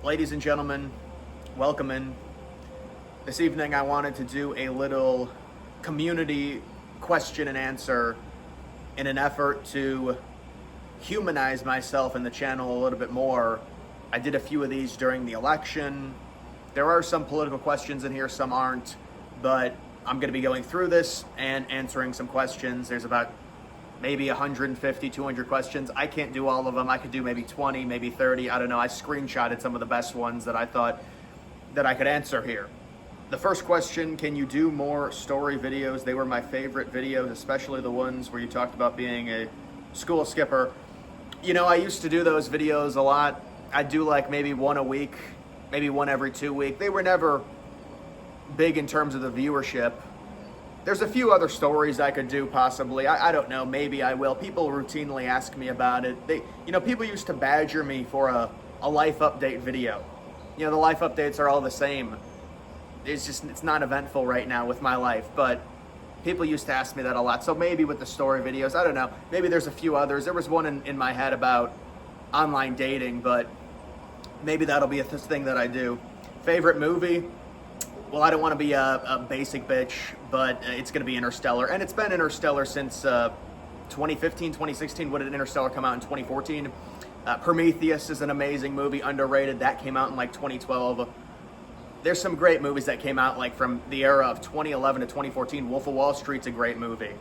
Ladies and gentlemen, welcome in. This evening I wanted to do a little community question and answer in an effort to humanize myself and the channel a little bit more. I did a few of these during the election. There are some political questions in here, some aren't, but I'm going to be going through this and answering some questions. There's about maybe 150, 200 questions. I can't do all of them. I could do maybe 20, maybe 30. I don't know. I screenshotted some of the best ones that I thought that I could answer here. The first question, can you do more story videos? They were my favorite videos, especially the ones where you talked about being a school skipper. You know, I used to do those videos a lot. I'd do like maybe one a week, maybe one every 2 weeks. They were never big in terms of the viewership. There's a few other stories I could do possibly. I don't know, maybe I will. People routinely ask me about it. People used to badger me for a life update video. You know, the life updates are all the same. It's not eventful right now with my life, but people used to ask me that a lot. So maybe with the story videos, I don't know. Maybe there's a few others. There was one in my head about online dating, but maybe that'll be a thing that I do. Favorite movie? Well, I don't want to be a basic bitch, but it's going to be Interstellar. And it's been Interstellar since 2015, 2016. What did Interstellar come out in 2014? Prometheus is an amazing movie, underrated. That came out in like 2012. There's some great movies that came out like from the era of 2011 to 2014. Wolf of Wall Street's a great movie.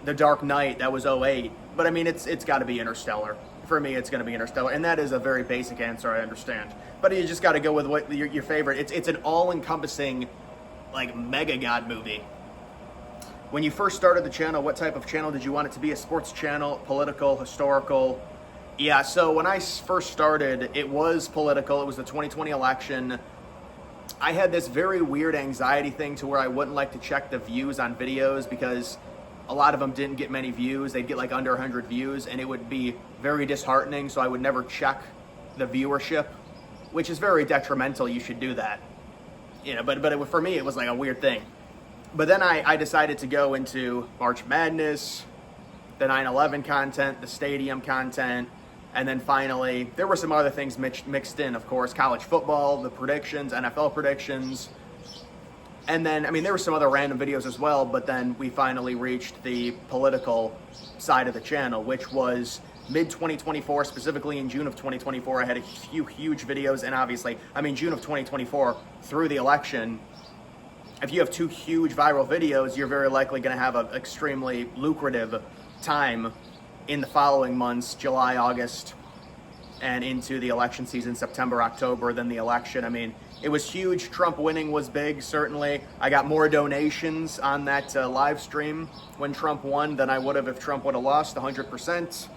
The Dark Knight, that was '08. But I mean, it's got to be Interstellar. For me, it's going to be Interstellar, and that is a very basic answer, I understand. But you just got to go with what your favorite. It's an all-encompassing, like, mega god movie. When you first started the channel, what type of channel did you want it to be? A sports channel, political, historical? Yeah, so when I first started, it was political. It was the 2020 election. I had this very weird anxiety thing to where I wouldn't like to check the views on videos because a lot of them didn't get many views. They'd get like under 100 views, and it would be very disheartening, so I would never check the viewership, which is very detrimental. You should do that. You know, but for me, it was like a weird thing. But then I decided to go into March Madness, the 9/11 content, the stadium content, and then finally, there were some other things mixed in, of course, college football, the predictions, NFL predictions. And then, I mean, there were some other random videos as well, but then we finally reached the political side of the channel, which was mid-2024, specifically in June of 2024. I had a few huge videos, and obviously, I mean, June of 2024 through the election, if you have two huge viral videos, you're very likely going to have an extremely lucrative time in the following months, July, August, and into the election season, September, October, then the election. I mean, it was huge. Trump winning was big, certainly. I got more donations on that live stream when Trump won than I would have if Trump would have lost, 100%.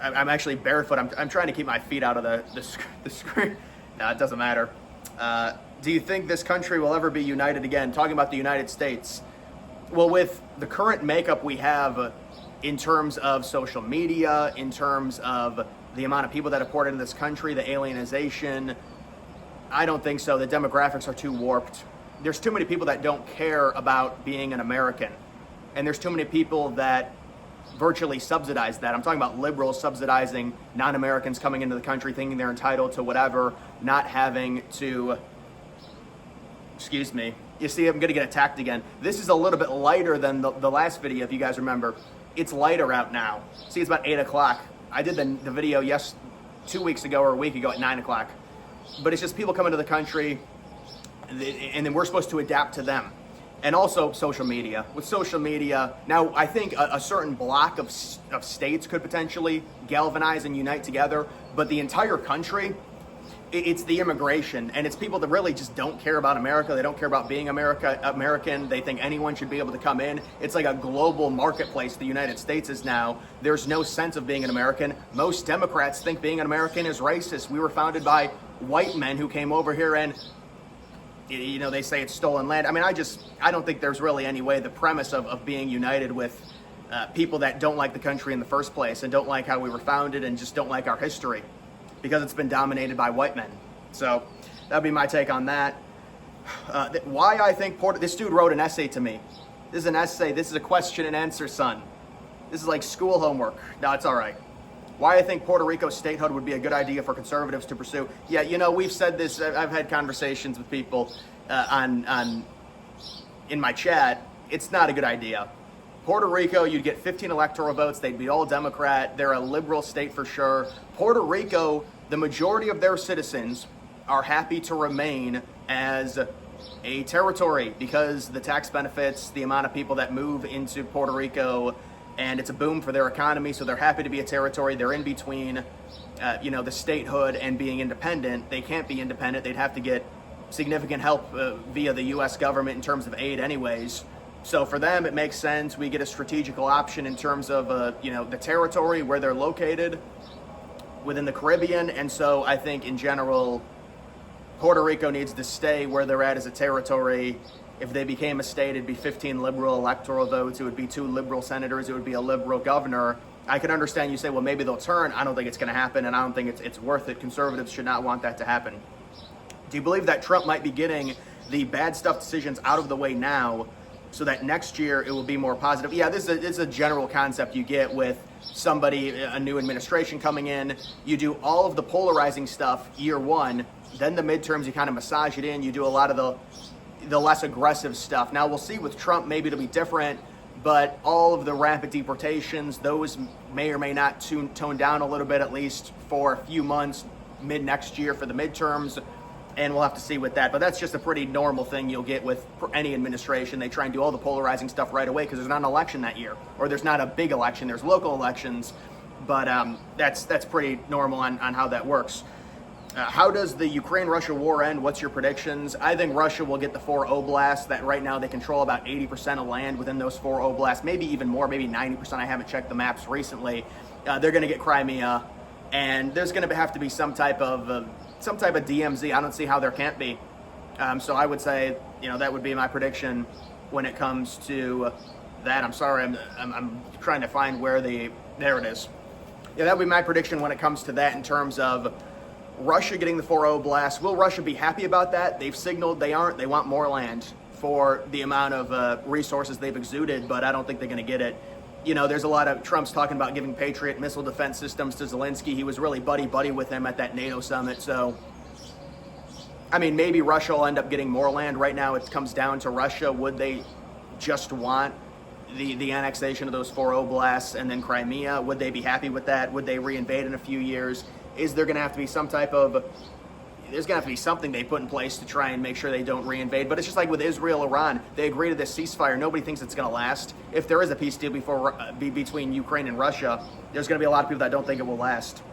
I'm actually barefoot. I'm trying to keep my feet out of the screen. No, it doesn't matter. Do you think this country will ever be united again? Talking about the United States. Well, with the current makeup we have in terms of social media, in terms of the amount of people that are poured into this country, the alienization, I don't think so. The demographics are too warped. There's too many people that don't care about being an American. And there's too many people that virtually subsidize that. I'm talking about liberals subsidizing non-Americans coming into the country, thinking they're entitled to whatever, not having to, excuse me. You see, I'm gonna get attacked again. This is a little bit lighter than the last video, if you guys remember. It's lighter out now. See, it's about 8 o'clock. I did the video 2 weeks ago or a week ago at 9 o'clock. But it's just people coming to the country, and then we're supposed to adapt to them. And also social media. With social media, now I think a certain block of states could potentially galvanize and unite together, but the entire country, it's the immigration, and it's people that really just don't care about America. They don't care about being American. They think anyone should be able to come in. It's like a global marketplace the United States is now. There's no sense of being an American. Most Democrats think being an American is racist. We were founded by white men who came over here and, you know, they say it's stolen land. I mean, I don't think there's really any way the premise of being united with people that don't like the country in the first place and don't like how we were founded and just don't like our history, because it's been dominated by white men. So that'd be my take on that. Why I think this dude wrote an essay to me. This is an essay. This is a question and answer, son. This is like school homework. No, it's all right. why I think Puerto Rico statehood would be a good idea for conservatives to pursue. Yeah, we've said this. I've had conversations with people in my chat. It's not a good idea. Puerto Rico, you'd get 15 electoral votes. They'd be all Democrat. They're a liberal state for sure. Puerto Rico, the majority of their citizens are happy to remain as a territory because the tax benefits, the amount of people that move into Puerto Rico, and it's a boom for their economy. So they're happy to be a territory. They're in between, the statehood and being independent. They can't be independent. They'd have to get significant help via the U.S. government in terms of aid anyways. So for them, it makes sense. We get a strategical option in terms of, the territory where they're located within the Caribbean. And so I think in general, Puerto Rico needs to stay where they're at as a territory. If they became a state, it'd be 15 liberal electoral votes. It would be 2 liberal senators. It would be a liberal governor. I can understand you say, well, maybe they'll turn. I don't think it's going to happen, and I don't think it's worth it. Conservatives should not want that to happen. Do you believe that Trump might be getting the bad stuff decisions out of the way now so that next year it will be more positive? Yeah, this is a general concept you get with a new administration coming in. You do all of the polarizing stuff year one, then the midterms, you kind of massage it in. You do a lot of the less aggressive stuff. Now we'll see with Trump, maybe it'll be different, but all of the rapid deportations, those may or may not tone down a little bit, at least for a few months, mid next year for the midterms. And we'll have to see with that. But that's just a pretty normal thing you'll get with any administration. They try and do all the polarizing stuff right away because there's not an election that year, or there's not a big election. There's local elections, but that's pretty normal on how that works. How does the Ukraine-Russia war end? What's your predictions? I think Russia will get the 4 oblasts that right now they control about 80% of land within those 4 oblasts, maybe even more, maybe 90%. I haven't checked the maps recently. They're going to get Crimea, and there's going to have to be some type of DMZ. I don't see how there can't be. So I would say, that would be my prediction when it comes to that. I'm sorry, I'm trying to find where there it is. Yeah, that would be my prediction when it comes to that in terms of Russia getting the 4 oblasts. Will Russia be happy about that? They've signaled they aren't. They want more land for the amount of resources they've exuded, but I don't think they're going to get it. There's a lot of Trump's talking about giving Patriot missile defense systems to Zelensky. He was really buddy-buddy with him at that NATO summit. So, maybe Russia will end up getting more land. Right now it comes down to Russia. Would they just want the annexation of those 4 oblasts and then Crimea? Would they be happy with that? Would they reinvade in a few years? Is there going to have to be there's going to have to be something they put in place to try and make sure they don't reinvade. But it's just like with Israel, Iran, they agree to this ceasefire. Nobody thinks it's going to last. If there is a peace deal between Ukraine and Russia, there's going to be a lot of people that don't think it will last.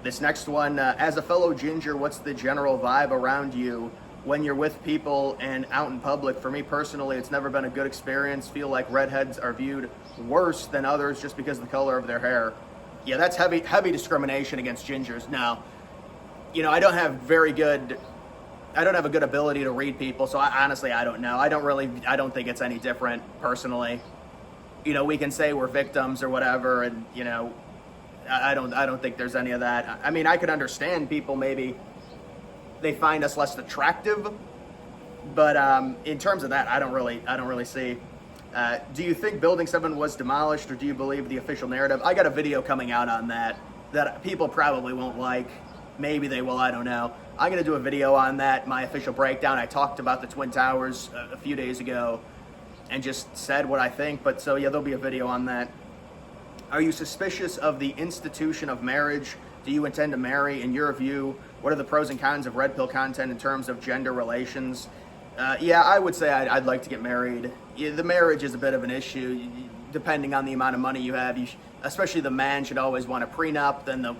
This next one, as a fellow ginger, what's the general vibe around you when you're with people and out in public? For me personally, it's never been a good experience. Feel like redheads are viewed worse than others just because of the color of their hair. Yeah, that's heavy discrimination against gingers. Now, I don't have a good ability to read people, so honestly, I don't know. I don't think it's any different personally. We can say we're victims or whatever, and I don't think there's any of that. I could understand people maybe they find us less attractive, but in terms of that, I don't really see. Do you think Building 7 was demolished, or do you believe the official narrative? I got a video coming out on that people probably won't like. Maybe they will, I don't know. I'm going to do a video on that, my official breakdown. I talked about the Twin Towers a few days ago and just said what I think. But so, yeah, there'll be a video on that. Are you suspicious of the institution of marriage? Do you intend to marry? In your view, what are the pros and cons of red pill content in terms of gender relations? Yeah, I would say I'd like to get married. Yeah, the marriage is a bit of an issue, depending on the amount of money you have. Especially the man should always want a prenup. Then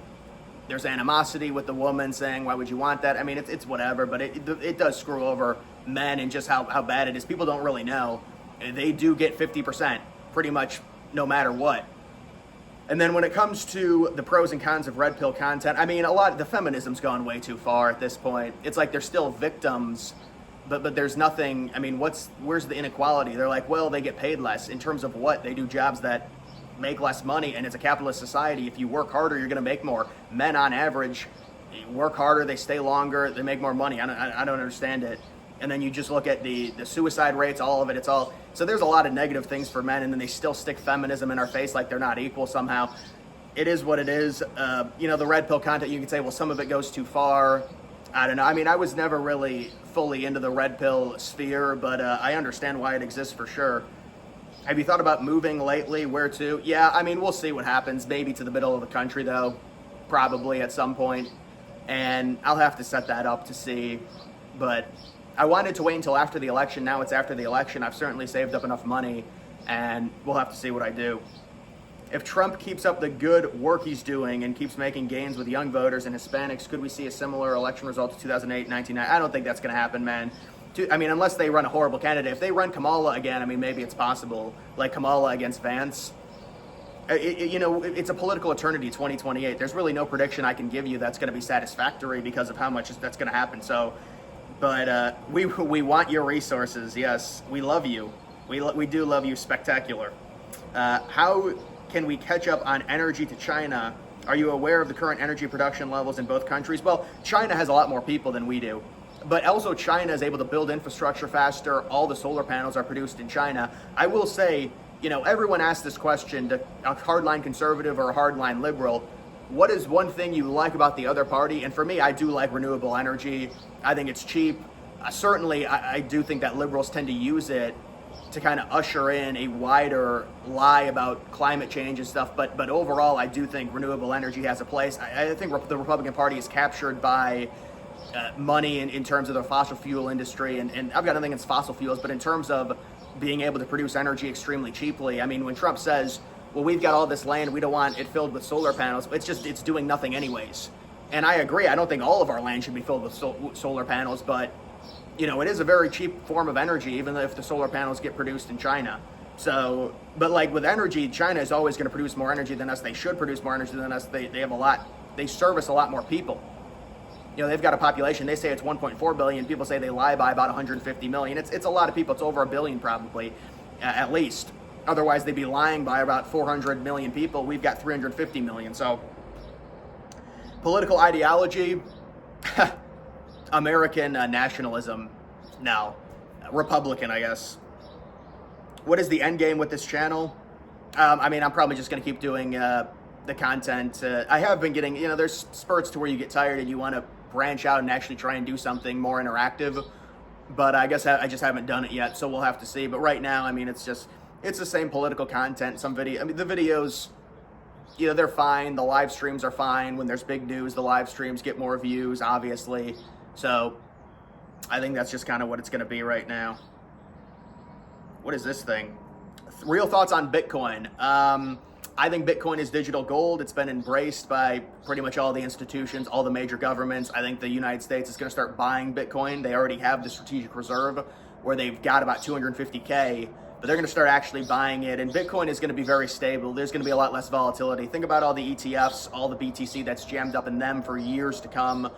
there's animosity with the woman saying, why would you want that? It's whatever, but it does screw over men and just how bad it is. People don't really know. They do get 50% pretty much no matter what. And then when it comes to the pros and cons of red pill content, a lot of the feminism's gone way too far at this point. It's like they're still victims, but there's nothing. Where's the inequality? They're like, well, they get paid less. In terms of what? They do jobs that make less money, and it's a capitalist society. If you work harder, you're going to make more. Men on average work harder, they stay longer, they make more money. I don't understand it. And then you just look at the suicide rates, all of it. So there's a lot of negative things for men, and then they still stick feminism in our face like they're not equal somehow. it is what it is. The red pill content, you can say, well, some of it goes too far. I don't know. I mean, I was never really fully into the red pill sphere, but I understand why it exists for sure. Have you thought about moving lately? Where to? Yeah, I mean, we'll see what happens. Maybe to the middle of the country, though, probably at some point. And I'll have to set that up to see. But I wanted to wait until after the election. Now it's after the election. I've certainly saved up enough money, and we'll have to see what I do. If Trump keeps up the good work he's doing and keeps making gains with young voters and Hispanics, could we see a similar election result to 2008, 1990? I don't think that's going to happen, man. I mean, unless they run a horrible candidate. If they run Kamala again, I mean, maybe it's possible. Like Kamala against Vance. It's a political eternity, 2028. There's really no prediction I can give you that's going to be satisfactory because of how much that's going to happen. So, but we want your resources. Yes, we love you. We do love you spectacular. How can we catch up on energy to China? Are you aware of the current energy production levels in both countries? Well, China has a lot more people than we do. But also China is able to build infrastructure faster. All the solar panels are produced in China. I will say, everyone asks this question to a hardline conservative or a hardline liberal. What is one thing you like about the other party? And for me, I do like renewable energy. I think it's cheap. Certainly, I do think that liberals tend to use it to kind of usher in a wider lie about climate change and stuff. But overall, I do think renewable energy has a place. I think the Republican Party is captured by money in terms of the fossil fuel industry, and I've got nothing against fossil fuels, but in terms of being able to produce energy extremely cheaply, I mean, when Trump says, well, we've got all this land, we don't want it filled with solar panels, it's doing nothing anyways. And I agree, I don't think all of our land should be filled with solar panels, but it is a very cheap form of energy, even if the solar panels get produced in China. So, but like with energy, China is always going to produce more energy than us. They should produce more energy than us. They service a lot more people. They've got a population, they say it's 1.4 billion. People say they lie by about 150 million. It's a lot of people. It's over a billion probably, at least. Otherwise, they'd be lying by about 400 million people. We've got 350 million. So, political ideology, American nationalism, no. Republican, I guess. What is the end game with this channel? I'm probably just going to keep doing the content. I have been getting, there's spurts to where you get tired and you want to branch out and actually try and do something more interactive, but I guess I just haven't done it yet, so we'll have to see. But right now, it's the same political content. The videos, they're fine. The live streams are fine. When there's big news, the live streams get more views, obviously. So I think that's just kind of what it's going to be right now. What is this thing? Real thoughts on Bitcoin. I think Bitcoin is digital gold. It's been embraced by pretty much all the institutions, all the major governments. I think the United States is going to start buying Bitcoin. They already have the strategic reserve where they've got about 250K, but they're going to start actually buying it. And Bitcoin is going to be very stable. There's going to be a lot less volatility. Think about all the ETFs, all the BTC that's jammed up in them for years to come.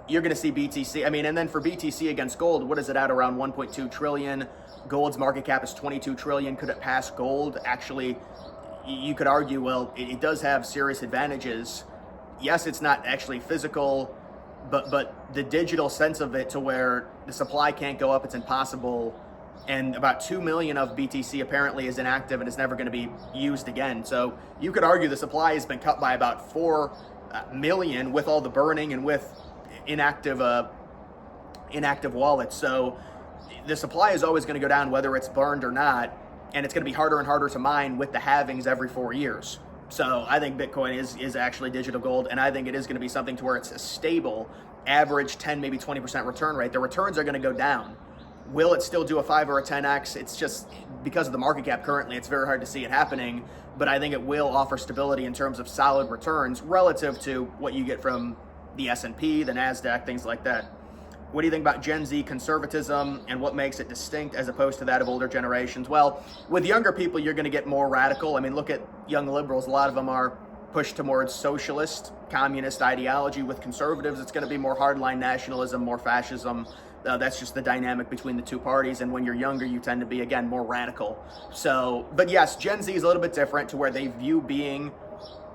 You're going to see BTC. And then for BTC against gold, what is it at? Around 1.2 trillion. Gold's market cap is 22 trillion. Could it pass gold? Actually, you could argue, well, it does have serious advantages. Yes, it's not actually physical, but the digital sense of it to where the supply can't go up, it's impossible. And about 2 million of BTC apparently is inactive and is never going to be used again. So you could argue the supply has been cut by about 4 million with all the burning and with inactive wallets. So the supply is always going to go down whether it's burned or not. And it's going to be harder and harder to mine with the halvings every 4 years. So I think Bitcoin is actually digital gold, and I think it is going to be something to where it's a stable, average 10, maybe 20% return rate. The returns are going to go down. Will it still do a 5 or a 10x? It's just because of the market cap currently, it's very hard to see it happening, but I think it will offer stability in terms of solid returns relative to what you get from the S&P, the NASDAQ, things like that. What do you think about Gen Z conservatism and what makes it distinct as opposed to that of older generations? Well, with younger people, you're going to get more radical. Look at young liberals. A lot of them are pushed towards socialist, communist ideology. With conservatives, it's going to be more hardline nationalism, more fascism. That's just the dynamic between the two parties. And when you're younger, you tend to be, again, more radical. So, but yes, Gen Z is a little bit different to where they view being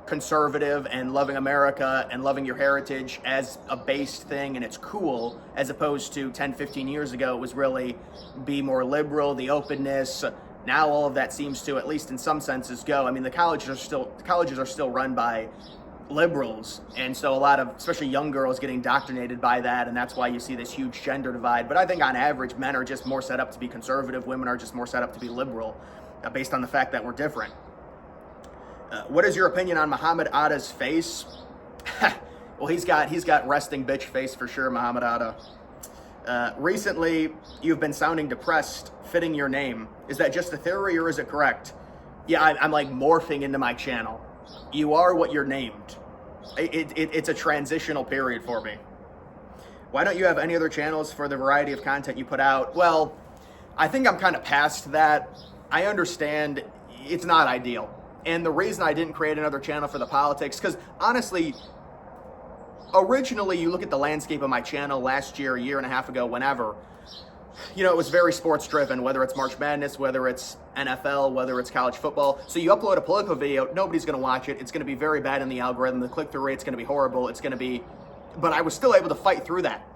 conservative and loving America and loving your heritage as a based thing and it's cool, as opposed to 10, 15 years ago, it was really be more liberal, the openness, Now all of that seems to, at least in some senses, go. I mean, the colleges are still run by liberals, and so a lot of, especially young girls, get indoctrinated by that, and that's why you see this huge gender divide. But I think on average, men are just more set up to be conservative, women are just more set up to be liberal, based on the fact that we're different. What is your opinion on Muhammad Atta's face? Well, he's got resting bitch face for sure, Muhammad Atta. Recently, you've been sounding depressed, fitting your name. Is that just a theory or is it correct? Yeah, I'm like morphing into my channel. You are what you're named. It's a transitional period for me. Why don't you have any other channels for the variety of content you put out? Well, I think I'm kind of past that. I understand it's not ideal. And the reason I didn't create another channel for the politics, because honestly, originally you look at the landscape of my channel last year, a year and a half ago, whenever, it was very sports driven, whether it's March Madness, whether it's NFL, whether it's college football. So you upload a political video, nobody's going to watch it. It's going to be very bad in the algorithm. The click-through rate's going to be horrible. But I was still able to fight through that.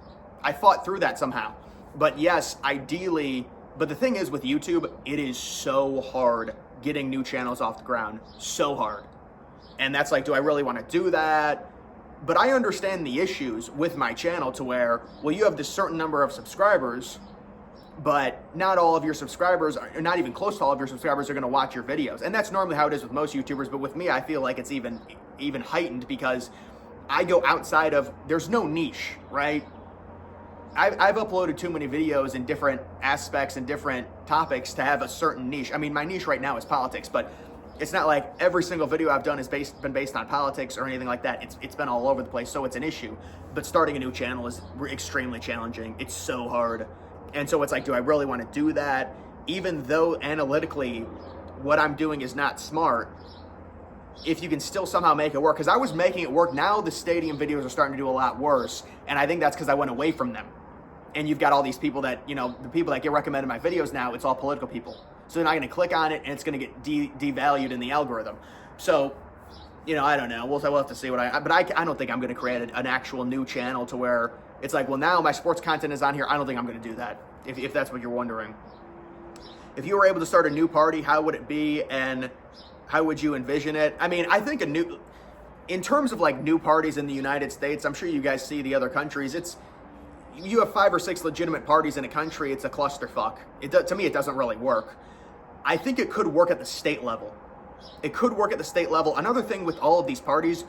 I fought through that somehow. But yes, ideally, but the thing is with YouTube, it is so hard getting new channels off the ground. So hard. And that's like, do I really want to do that? But I understand the issues with my channel to where, well, you have this certain number of subscribers, but not all of your subscribers, or not even close to all of your subscribers, are going to watch your videos. And that's normally how it is with most YouTubers, but with me, I feel like it's even heightened because I go outside of, there's no niche, right? I've uploaded too many videos in different aspects and different topics to have a certain niche. I mean, my niche right now is politics, but it's not like every single video I've done has been based on politics or anything like that. It's been all over the place, so it's an issue. But starting a new channel is extremely challenging. It's so hard. And so it's like, do I really want to do that? Even though analytically what I'm doing is not smart, if you can still somehow make it work, because I was making it work. Now the stadium videos are starting to do a lot worse, and I think that's because I went away from them. And you've got all these people that, the people that get recommended my videos now, it's all political people. So they're not going to click on it, and it's going to get devalued in the algorithm. So, I don't know. We'll have to see what but I don't think I'm going to create an actual new channel to where it's like, well, now my sports content is on here. I don't think I'm going to do that, if that's what you're wondering. If you were able to start a new party, how would it be, and how would you envision it? I mean, I think in terms of like new parties in the United States, I'm sure you guys see the other countries, you have 5 or 6 legitimate parties in a country, it's a clusterfuck. To me, it doesn't really work. I think it could work at the state level. It could work at the state level. Another thing with all of these parties,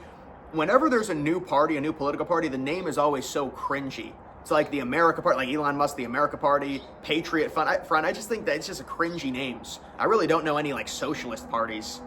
whenever there's a new party, a new political party, the name is always so cringy. It's like the America Party, like Elon Musk, the America Party, Patriot Front. I just think that it's just a cringy names. I really don't know any like socialist parties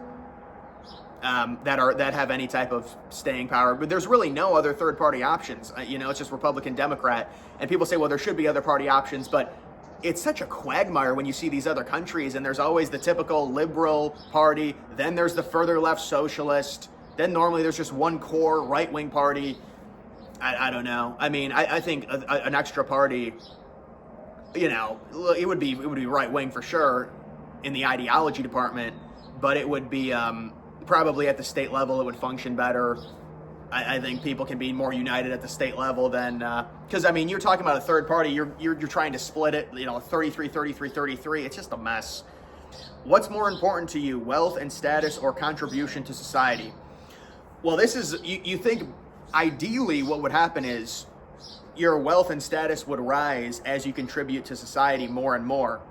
that have any type of staying power. But there's really no other third party options. It's just Republican, Democrat. And people say, well, there should be other party options, but it's such a quagmire when you see these other countries, and there's always the typical liberal party, then there's the further left socialist, then normally there's just one core right-wing party. I don't know. I mean, I think an extra party, it would be right-wing for sure in the ideology department, but it would be probably at the state level, it would function better. I think people can be more united at the state level than, because I mean, you're talking about a third party, you're trying to split it, 33, 33, 33. It's just a mess. What's more important to you, wealth and status or contribution to society? Well, this is, you think ideally what would happen is your wealth and status would rise as you contribute to society more and more.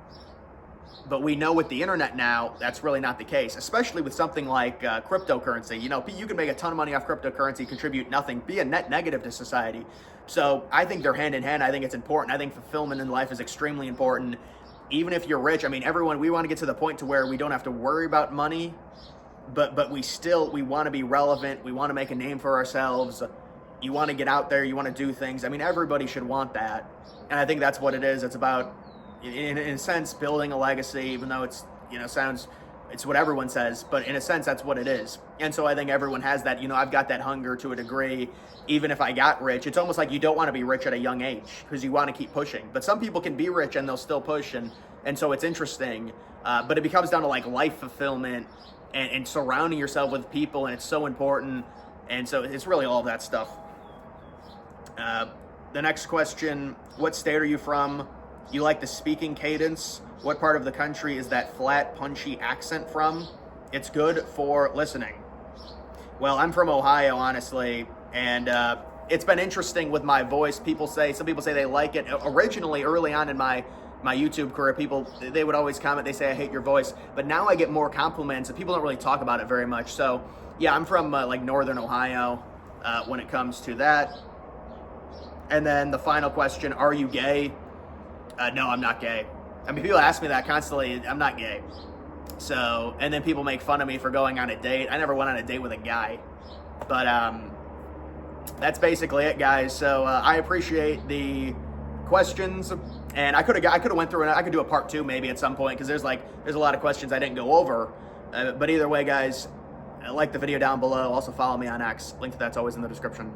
But we know with the internet now, that's really not the case, especially with something like cryptocurrency. You can make a ton of money off cryptocurrency, contribute nothing, be a net negative to society. So I think they're hand in hand. I think it's important. I think fulfillment in life is extremely important. Even if you're rich, I mean, we want to get to the point to where we don't have to worry about money, but we want to be relevant. We want to make a name for ourselves. You want to get out there. You want to do things. I mean, everybody should want that. And I think that's what it is. It's about, in a sense, building a legacy, even though it's what everyone says, but in a sense, that's what it is. And so I think everyone has that, I've got that hunger to a degree. Even if I got rich, it's almost like you don't want to be rich at a young age because you want to keep pushing. But some people can be rich and they'll still push. And so it's interesting. But it becomes down to like life fulfillment and surrounding yourself with people. And it's so important. And so it's really all of that stuff. The next question, what state are you from? You like the speaking cadence? What part of the country is that flat, punchy accent from? It's good for listening. Well, I'm from Ohio, honestly, and it's been interesting with my voice. Some people say they like it. Originally, early on in my YouTube career, they would always comment, they say, I hate your voice. But now I get more compliments, and people don't really talk about it very much. So, yeah, I'm from like northern Ohio when it comes to that. And then the final question, are you gay? No, I'm not gay. I mean, people ask me that constantly. I'm not gay. So, and then people make fun of me for going on a date. I never went on a date with a guy. But that's basically it, guys. So I appreciate the questions, and I could have went through, and I could do a part 2 maybe at some point, because there's a lot of questions I didn't go over. But either way, guys, like the video down below. Also follow me on X. Link to that's always in the description.